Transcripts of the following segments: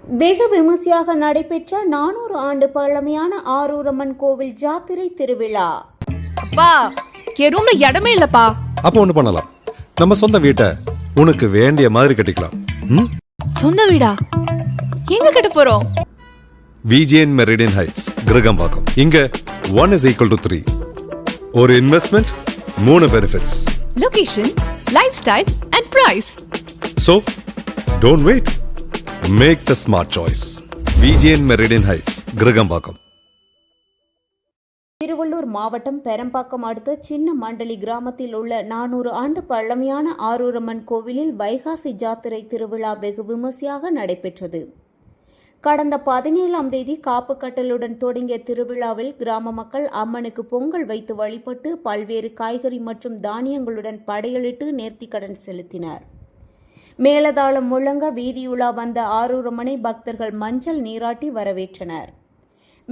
வெகு விமர்சையாக நடைபெற்ற 400 ஆண்டு பழமையான ஆரூரம்மன் கோவில் ஜாத்திரை திருவிழா. அப்பா, என் ரூம்ல இடமே இல்லப்பா. அப்ப ஒண்ணு பண்ணலாம், நம்ம சொந்த வீட்டை உனக்கு வேண்டிய மாதிரி கட்டிக்கலாம். சொந்த வீடா? எங்க கட்ட போறோம்? VGN Meridian Heights, Kirakambakkam. இங்க 1:3. ஒரு investment, 3 benefits. Location, lifestyle and price. So, don't wait. Make the smart choice. VGN Meridian Heights, Kirakambakkam. Tiruvallur மாவட்டம் பெரம்பாக்கம் அடுத்த சின்ன மண்டலி கிராமத்தில் உள்ள 400 ஆண்டு பழமையான ஆரூரம்மன் கோவிலில் வைகாசி ஜாத்திரை திருவிழா வெகு விமர்சையாக நடைபெற்றது. கடந்த 17ஆம் தேதி காப்பு கட்டலுடன் தொடங்கிய திருவிழாவில் கிராம மக்கள் அம்மனுக்கு பொங்கல் வைத்து வழிபட்டு பல்வேறு காய்கறி மற்றும் தானியங்களுடன் படையலிட்டு நேர்த்திக்கடன் செலுத்தினர். மேலதாளம் முழங்க வீதியுலா வந்த ஆரூரம்மனை பக்தர்கள் மஞ்சள் நீராட்டி வரவேற்றனர்.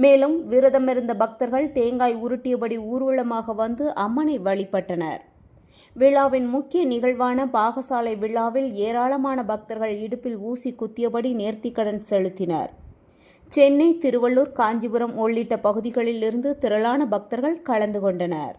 மேலும் விரதமிருந்த பக்தர்கள் தேங்காய் உருட்டியபடி ஊர்வலமாக வந்து அம்மனை வழிபட்டனர். விழாவின் முக்கிய நிகழ்வான பாகசாலை விழாவில் ஏராளமான பக்தர்கள் இடுப்பில் ஊசி குத்தியபடி நேர்த்திக்கடன் செலுத்தினர். சென்னை, திருவள்ளூர், காஞ்சிபுரம் உள்ளிட்ட பகுதிகளில் இருந்து திரளான பக்தர்கள் கலந்து கொண்டனர்.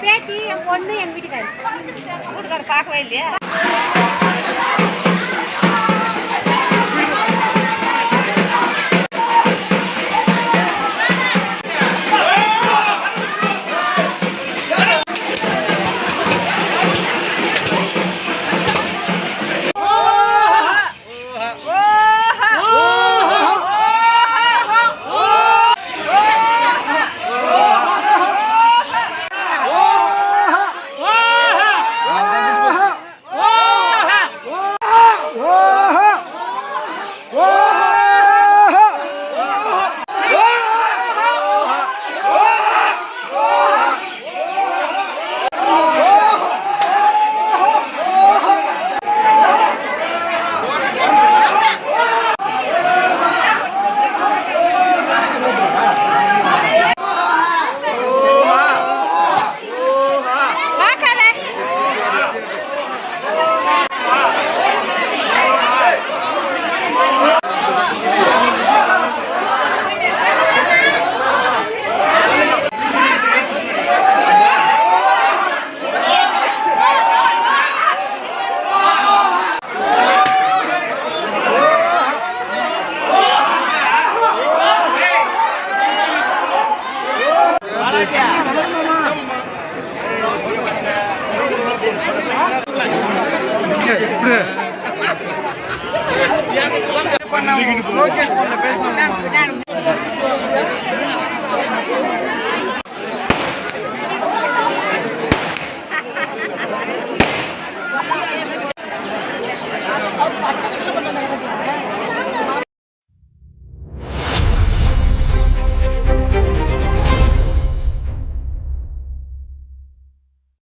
பேத்தி என் பொண்ணு எங்க வீட்டுக்காரர் பார்க்கவே இல்லையா? பண்ண